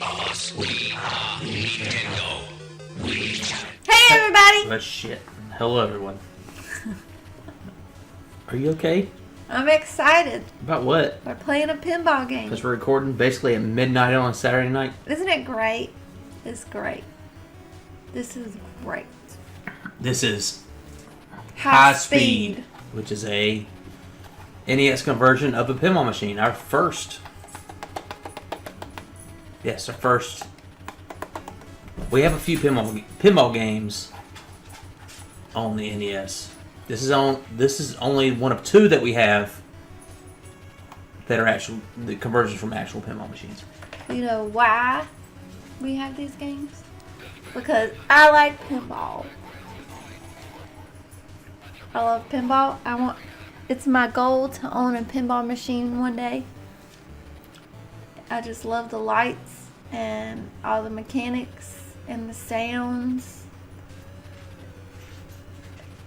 because we are Nintendo. Hey everybody! Well, shit. Hello, everyone. Are you okay? I'm excited. About what? We're playing a pinball game. Because we're recording basically at midnight on a Saturday night. Isn't it great? It's great. This is great. This is High speed. which is a NES conversion of a pinball machine. Our first. Yes, our first. We have a few pinball games on the NES. This is only one of two that we have that are the conversions from actual pinball machines. You know why we have these games? Because I like pinball. I love pinball. It's my goal to own a pinball machine one day. I just love the lights and all the mechanics and the sounds.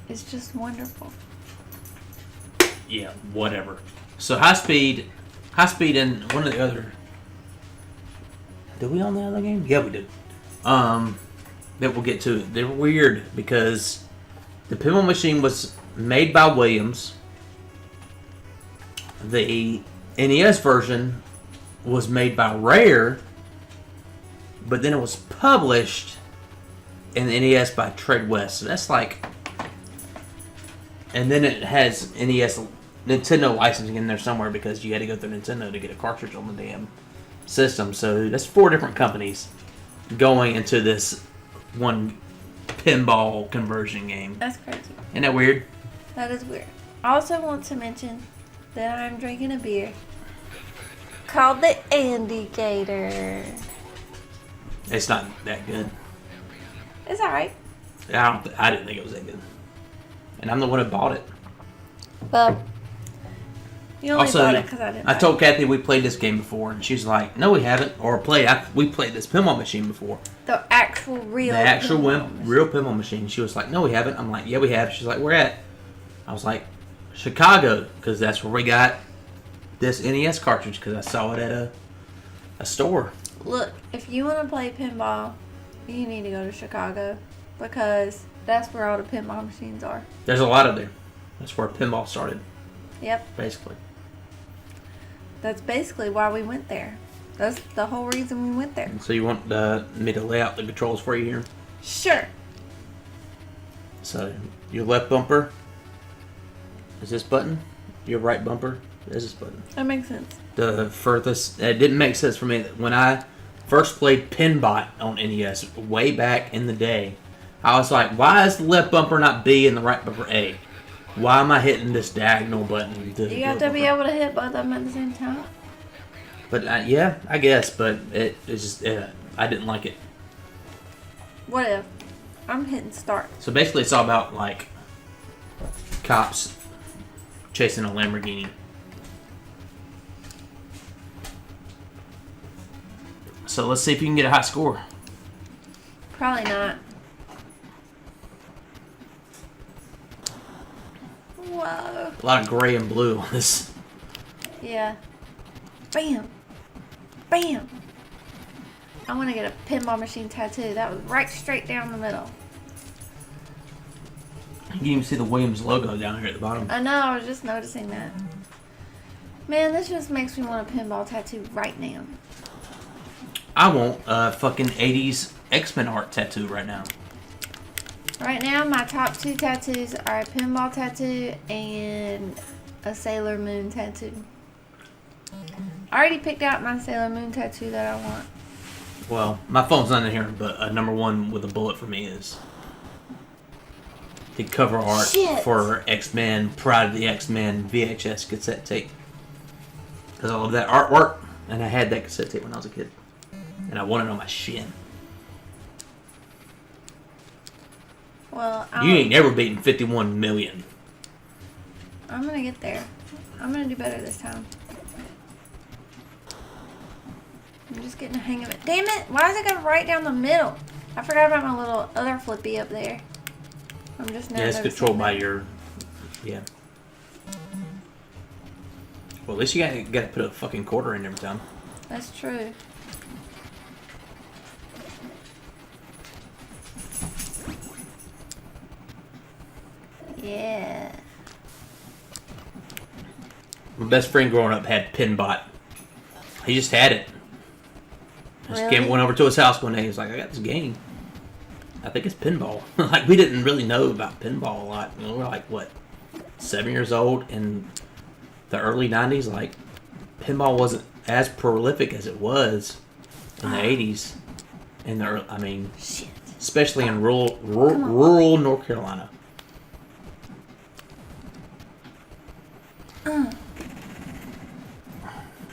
It's just wonderful. Yeah, whatever. So high speed, and one of the other. Did we own the other game? Yeah, we did. That we'll get to. They're weird because the pinball machine was made by Williams. The NES version was made by Rare, but then it was published in the NES by Trade West. So that's like. And then it has Nintendo licensing in there somewhere because you had to go through Nintendo to get a cartridge on the damn system. So that's 4 different companies going into this one pinball conversion game. That's crazy. Isn't that weird? That is weird. I also want to mention that I'm drinking a beer called the Indicator. It's not that good. It's alright. I didn't think it was that good. And I'm the one who bought it. Well, you only Also, bought it because I didn't. I told Cathy we played this game before, and she's like, "No, we haven't." Or we played this pinball machine before. The actual real. Real pinball machine. She was like, "No, we haven't." I'm like, "Yeah, we have." She's like, "Where at?" I was like, "Chicago," because that's where we got this NES cartridge. Because I saw it at a store. Look, if you want to play pinball, you need to go to Chicago because that's where all the pinball machines are. There's a lot of there. That's where pinball started. Yep. Basically. That's basically why we went there. That's the whole reason we went there. So you want me to lay out the controls for you here? Sure. So your left bumper is this button. Your right bumper is this button. That makes sense. The furthest. It didn't make sense for me when I first played Pinbot on NES way back in the day. I was like, why is the left bumper not B and the right bumper A? Why am I hitting this diagonal button? You have to be able to hit both of them at the same time. But yeah, I guess. But it's just I didn't like it. What if? I'm hitting start. So basically, it's all about like cops chasing a Lamborghini. So let's see if you can get a high score. Probably not. Whoa. A lot of gray and blue on this. Yeah. Bam. Bam. I want to get a pinball machine tattoo. That was right straight down the middle. You can even see the Williams logo down here at the bottom. I know. I was just noticing that. Man, this just makes me want a pinball tattoo right now. I want a fucking 80s X-Men art tattoo right now. Right now, my top 2 tattoos are a pinball tattoo and a Sailor Moon tattoo. I already picked out my Sailor Moon tattoo that I want. Well, my phone's not in here, but number 1 with a bullet for me is the cover art for X-Men, Pride of the X-Men VHS cassette tape. Because I love that artwork, and I had that cassette tape when I was a kid. And I want it on my shin. Well, You ain't never beaten 51 million. I'm gonna get there. I'm gonna do better this time. I'm just getting the hang of it. Damn it! Why is it going right down the middle? I forgot about my little other flippy up there. I'm just now Yeah, it's noticing controlled by that. your... Yeah. Well, at least you got to put a fucking quarter in every time. That's true. Yeah. My best friend growing up had Pinbot. He just had it. Really? Went over to his house one day. He was like, I got this game. I think it's pinball. Like, we didn't really know about pinball a lot. You know, we were like, what, 7 years old in the early 90s? Like, pinball wasn't as prolific as it was in the 80s. In the early, I mean, Shit. especially in rural North Carolina.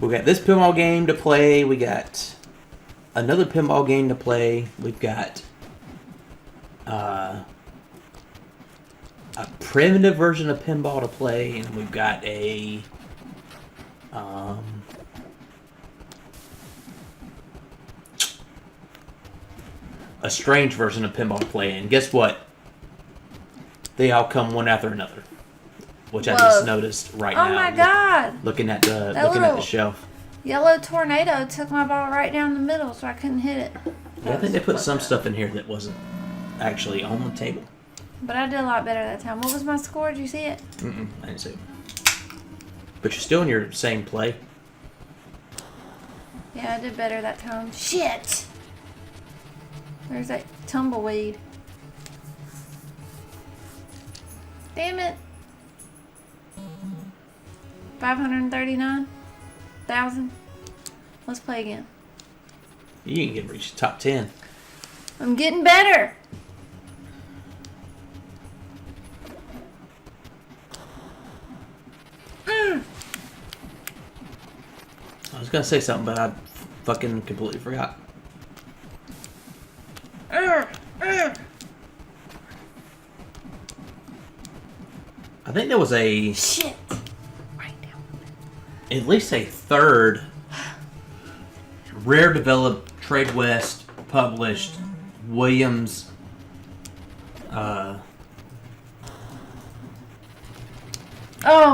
We got this pinball game to play. We got another pinball game to play. We've got a primitive version of pinball to play, and we've got a strange version of pinball to play. And guess what? They all come one after another, which I just noticed right now. Oh my god! Looking at the shelf. Yellow tornado took my ball right down the middle, so I couldn't hit it. Yeah, I think they put some stuff in here that wasn't actually on the table. But I did a lot better that time. What was my score? Did you see it? I didn't see it. But you're still in your same play. Yeah, I did better that time. Shit! There's that tumbleweed. Damn it. 539,000. Let's play again. You ain't gonna reach the top 10. I'm getting better. I was gonna say something, but I fucking completely forgot. I think there was a Shit. Right down. at least a third rare developed Trade West published Williams Oh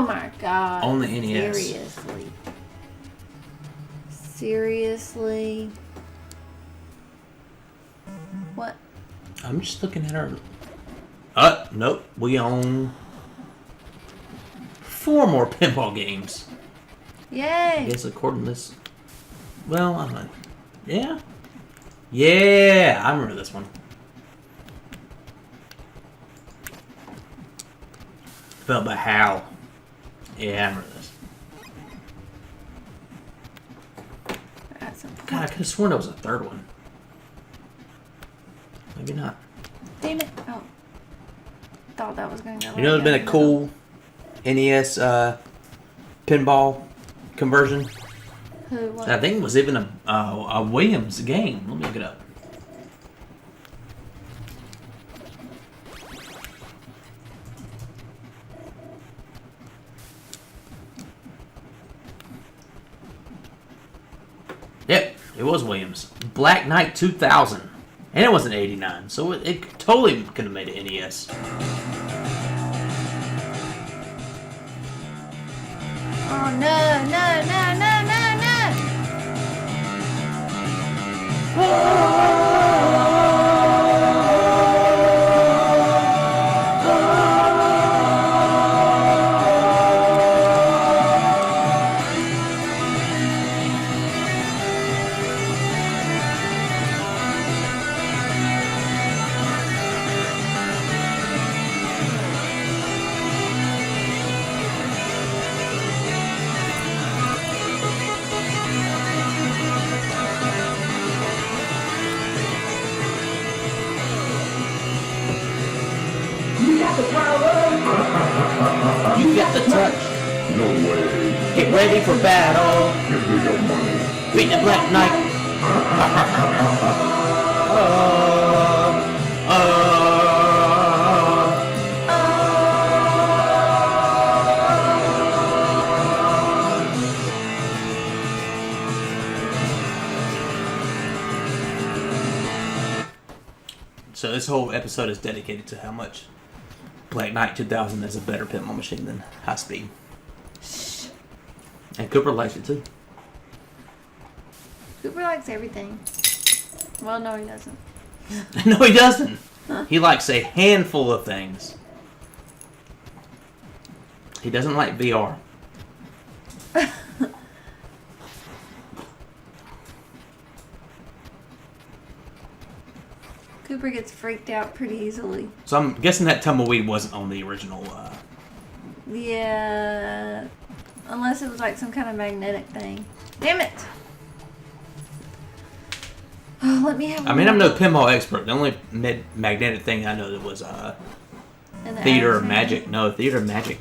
my god. on the NES. Seriously. What? I'm just looking at our. Nope. We own 4 more pinball games. Yay. I guess according to this. Well, I'm not. Yeah. Yeah, I remember this one. Developed by Hal. Yeah, I remember this. That's some God, I could have sworn there was a third one. Maybe not. Damn it. Oh. Thought that was going to go. You know, there's been a cool NES pinball conversion. Who? What? I think it was even a Williams game. Let me look it up. Yep, it was Williams. Black Knight 2000. And it wasn't 89, so it totally could have made an NES. Oh no, no, no, no, no, You got the touch. No way. Get ready for battle. Give me your money. Beat the Black Knight. So this whole episode is dedicated to how much Black Knight 2000 is a better pinball machine than High Speed. And Cooper likes it too. Cooper likes everything. Well, no, he doesn't. No, he doesn't. He likes a handful of things. He doesn't like VR. Cooper gets freaked out pretty easily. So I'm guessing that tumbleweed wasn't on the original. Yeah. Unless it was like some kind of magnetic thing. Damn it! Oh, let me have I mean, I'm no pinball expert. The only magnetic thing I know that was Theater of Magic. No, Theater of Magic.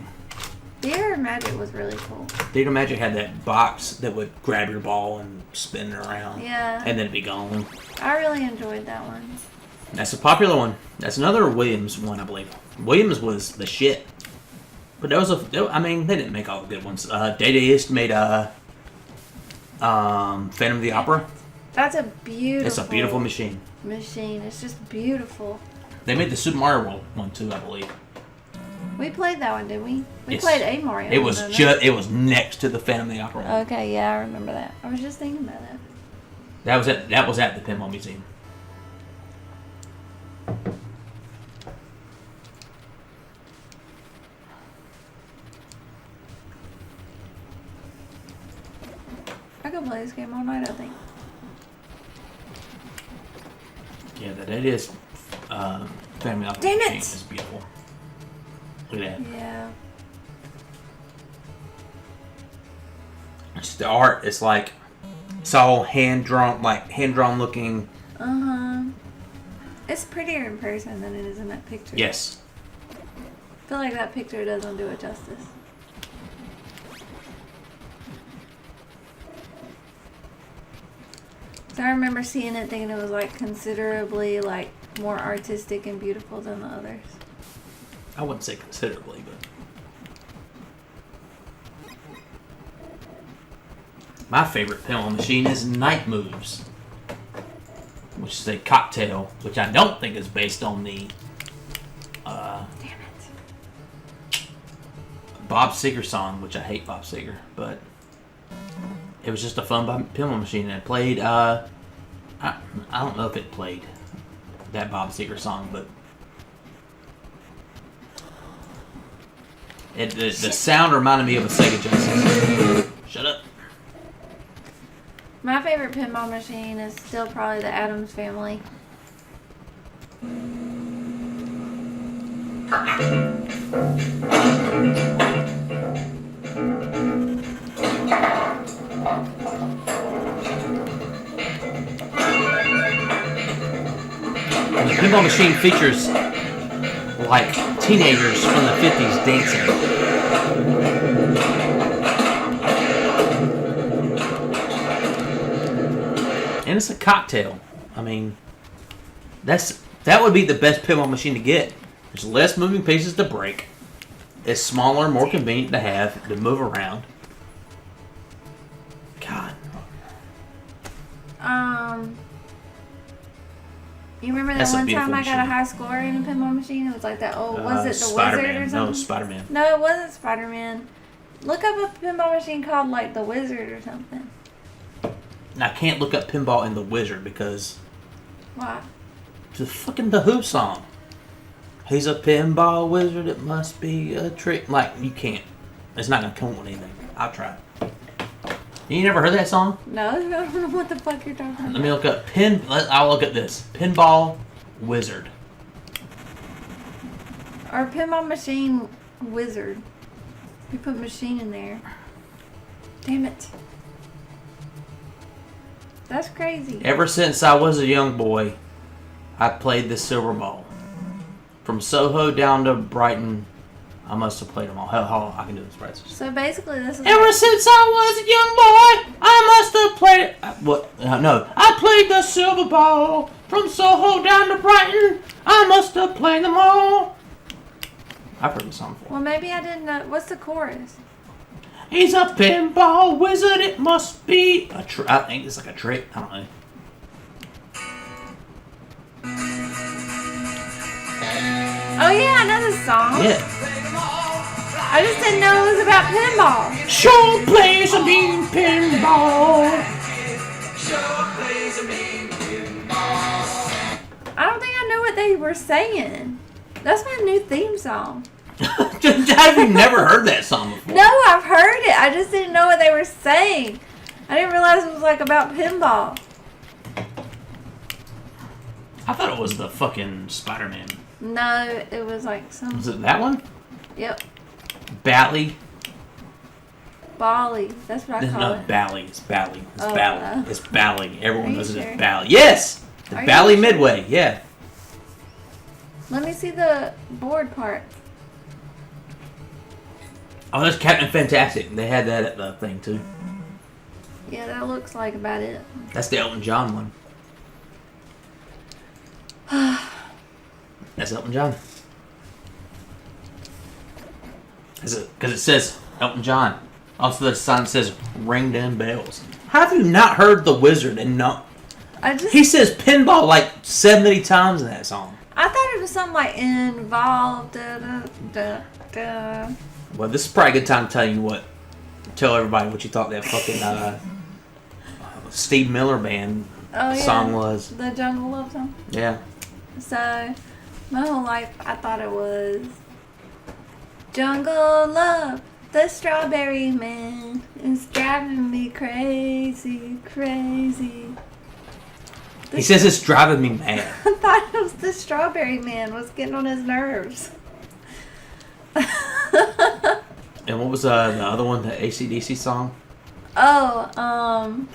Theater of Magic was really cool. Theater of Magic had that box that would grab your ball and spin it around. Yeah. And then it'd be gone. I really enjoyed that one. That's a popular one. That's another Williams one, I believe. Williams was the shit. But there was I mean, they didn't make all the good ones. Data East made Phantom of the Opera. That's a beautiful. It's a beautiful machine. It's just beautiful. They made the Super Mario World one too, I believe. We played that one, didn't we? We Yes. played a Mario. It was it was next to the Phantom of the Opera one. Okay, yeah, I remember that. I was just thinking about that. That was at the Pinball Museum. I could play this game all night, I think. Yeah, that is Phantom of the Opera. Damn it! Machine is beautiful. Look at that. Yeah. Just the art is like it's all hand drawn looking. It's prettier in person than it is in that picture. Yes. I feel like that picture doesn't do it justice. So I remember seeing it thinking it was like considerably like more artistic and beautiful than the others. I wouldn't say considerably, but my favorite pinball machine is Night Moves, which is a cocktail, which I don't think is based on the Damn it. Bob Seger song, which I hate Bob Seger, but it was just a fun pinball machine, and it played. I don't know if it played that Bob Seger song, but the sound reminded me of a Sega Genesis. Shut up. My favorite pinball machine is still probably the Addams Family. And the pinball machine features like teenagers from the 50s dancing. And it's a cocktail. I mean, that would be the best pinball machine to get. There's less moving pieces to break. It's smaller, more convenient to have to move around. God. You remember that That's a one time beautiful I got a machine. high score in a pinball machine? It was like that. Oh, was it the Spider-Man. Wizard or No, something? Spider-Man. No, it wasn't Spider-Man. Look up a pinball machine called like the Wizard or something. I can't look up pinball in the Wizard because Why? it's a fucking The Who song. He's a pinball wizard. It must be a trick. Like, you can't. It's not gonna come with anything. I'll try. You never heard that song? No, I don't know what the fuck you're talking about. Let me look up I'll look at this. Pinball Wizard. Or pinball machine wizard. You put machine in there. Damn it. That's crazy. Ever since I was a young boy, I played the silver ball. From Soho down to Brighton, I must have played them all. Hell, I can do this right. So basically this is Ever since I was a young boy, I must have played. No, I played the silver ball. From Soho down to Brighton, I must have played them all. I've heard the song before. Well, maybe I didn't know. What's the chorus? He's a pinball wizard. It must be a trick. I think it's like a trick. I don't know. Oh yeah, I know this song. Yeah. I just didn't know it was about pinball. Sure plays a mean pinball. I don't think I knew what they were saying. That's my new theme song. Have you never heard that song before? No, I've heard it. I just didn't know what they were saying. I didn't realize it was like about pinball. I thought it was the fucking Spider-Man. No, it was like some. Was it that one? Yep. Bally? Bali. That's what I call No, it. Bally. It's Bally. It's Oh, Bally. no. It's Bally. Everyone Are you knows it sure? as Bally. Yes! The Are you Bally sure? Midway. Yeah. Let me see the board part. Oh, that's Captain Fantastic. They had that at the thing, too. Yeah, that looks like about it. That's the Elton John one. That's Elton John. Because it says Elton John. Also, the sign says "Ring Them Bells." How have you not heard The Wizard and not? He says pinball like 70 times in that song. I thought it was something like involved. Da, da, da, da. Well, this is probably a good time to tell everybody what you thought that fucking Steve Miller Band song was. The Jungle Love song. Yeah. So, my whole life I thought it was Jungle Love, the Strawberry Man is driving me crazy, crazy. He says it's driving me mad. I thought it was the Strawberry Man was getting on his nerves. And what was the other one, the AC/DC song? Oh,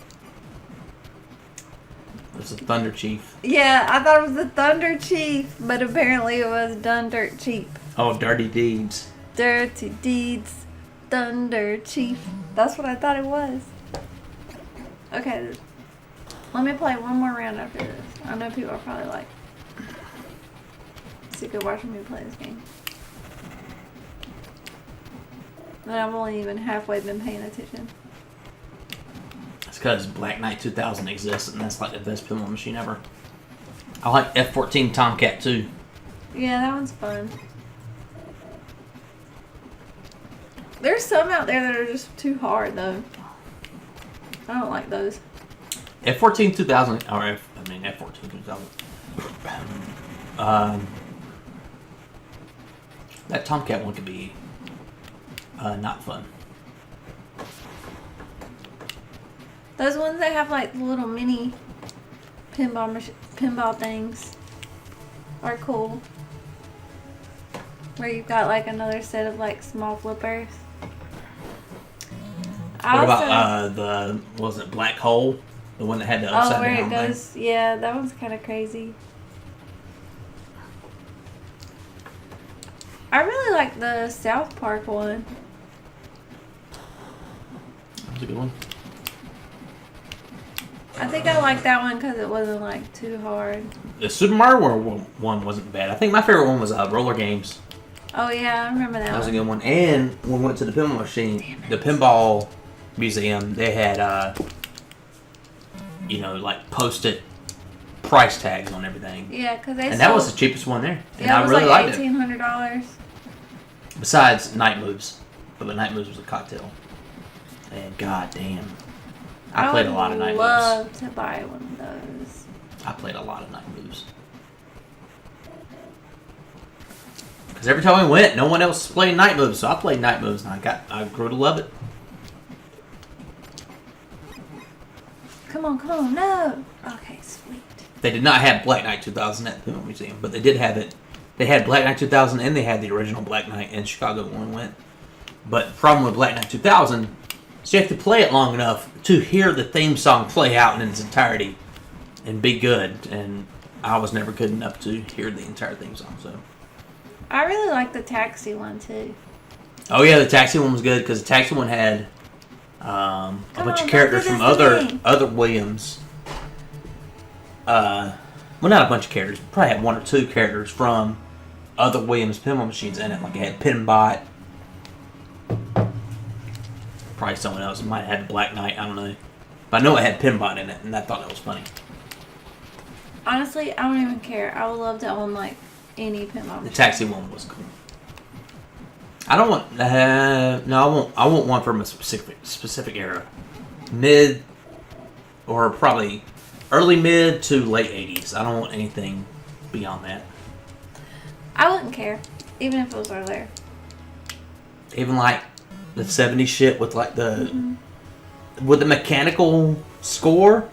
It was the Thunder Chief. yeah, I thought it was the Thunder Chief, but apparently it was Done Dirt Cheap. Oh, Dirty Deeds. Dirty Deeds, Thunder Chief. That's what I thought it was. Okay, let me play one more round after this. I know people are probably like sick of watching me play this game. But I've only even halfway been paying attention. It's because Black Knight 2000 exists, and that's like the best pinball machine ever. I like F-14 Tomcat too. Yeah, that one's fun. There's some out there that are just too hard though. I don't like those. F-14 2000, or F-14 2000. That Tomcat one could be not fun. Those ones that have like the little mini pinball things are cool. Where you've got like another set of like small flippers. What about what was it, Black Hole? The one that had the upside oh, where down it goes? thing? Yeah, that one's kind of crazy. I really like the South Park one. That was a good one. I think I like that one because it wasn't like too hard. The Super Mario World one wasn't bad. I think my favorite one was Roller Games. Oh yeah, I remember that. That was a one. good one. And when we went to the pinball machine, the pinball museum, they had like posted price tags on everything. Yeah, because And that was the cheapest one there. And yeah, I it was really like liked it. $1,800. Besides Night Moves. But the Night Moves was a cocktail. And god damn. I played a lot of Night I would Moves. love to buy one of those. I played a lot of Night Moves. Because every time we went, no one else played Night Moves, so I played Night Moves, and I grew to love it. Come on, no! Okay, sweet. They did not have Black Knight 2000 at the Pinball Museum, but they did have it. They had Black Knight 2000, and they had the original Black Knight in Chicago when we went. But the problem with Black Knight 2000 is you have to play it long enough to hear the theme song play out in its entirety and be good. And I was never good enough to hear the entire theme song, so... I really like the taxi one too. Oh yeah, the taxi one was good because the taxi one had a bunch of on, characters don't from do this to me. other Williams. Well, not a bunch of characters. Probably had one or two characters from other Williams pinball machines in it. Like it had Pinbot. Probably someone else. It might have had Black Knight. I don't know. But I know it had Pinbot in it, and I thought that was funny. Honestly, I don't even care. I would love to own like any pinball The machine. taxi one was cool. I don't want. No, I want one from a specific era, mid, or probably early mid to late '80s. I don't want anything beyond that. I wouldn't care, even if it was earlier. Even like the 70s shit with like the with the mechanical score.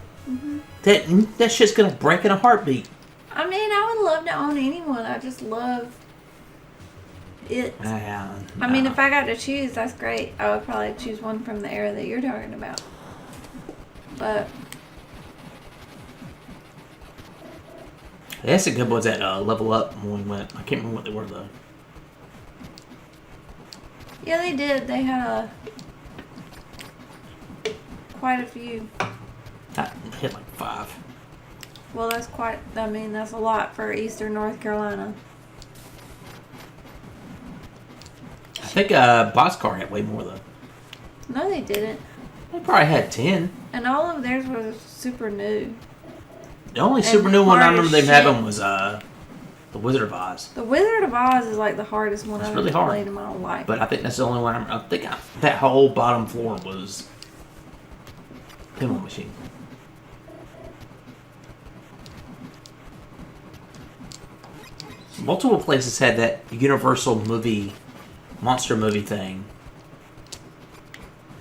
That shit's gonna break in a heartbeat. I mean, I would love to own anyone. I just love it. I mean, if I got to choose, that's great. I would probably choose one from the era that you're talking about. But that's a good ones at Level Up when we went. I can't remember what they were though. yeah, they did. They had quite a few. I hit like 5. Well, that's quite. I mean, that's a lot for Eastern North Carolina. I think Boxcar had way more though. No, they didn't. They probably had 10. And all of theirs was super new. The only And super new one I hard as remember them shit. having was The Wizard of Oz. The Wizard of Oz is like the hardest one I've really ever hard. played in my whole life. But I think that's the only one I think that whole bottom floor was pinball machine. Multiple places had that Universal movie, monster movie thing.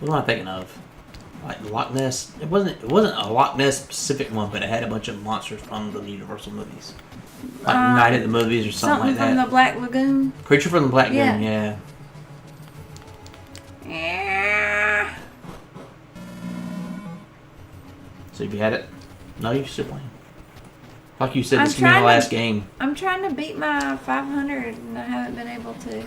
What am I thinking of? Like Loch Ness. It wasn't a Loch Ness specific one, but it had a bunch of monsters from the Universal movies. Like Night at the Movies or something like that. Something from the Black Lagoon. Creature from the Black Lagoon, Yeah. Yeah. So have you had it? No, you're still playing. Like you said, I'm this could be the trying to- last game. I'm trying to beat my 500 and I haven't been able to.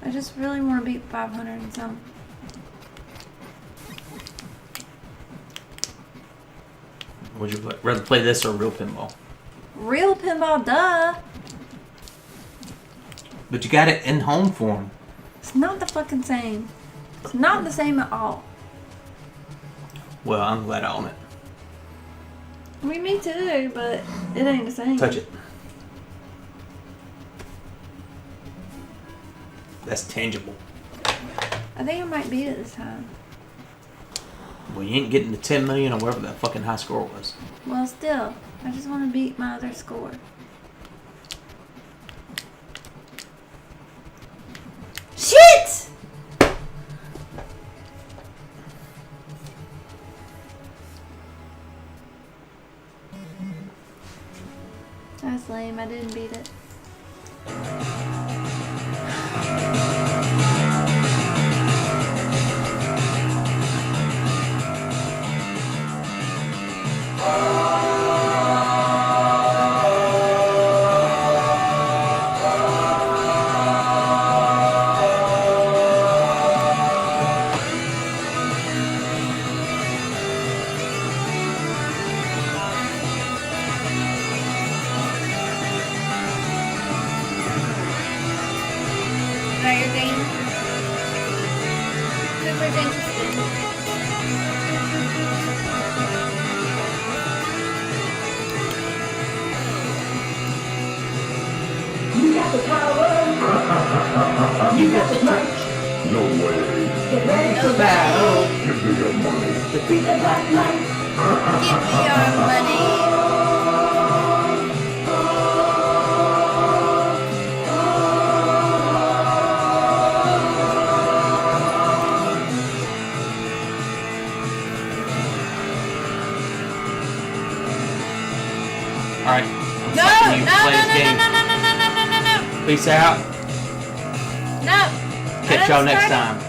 I just really want to beat 500 and some. Would you rather play this or real pinball? Real pinball, duh. But you got it in home form. It's not the fucking same. It's not the same at all. Well, I'm glad I own it. I mean, me too, but it ain't the same. Touch it. That's tangible. I think I might beat it this time. Well, you ain't getting the 10 million or whatever that fucking high score was. Well, still, I just want to beat my other score. Shit! That's lame. I didn't beat it. Is that your game? Cooper's interested. You got the power. You got the punch. No way. Get ready for battle. Give me your money. Defeat the black knight. Give me your money. Alright. No, no, You no, play no, this no, game. no, no, no, no, no, no, no, no. Peace out. No. Catch y'all next Start it. time.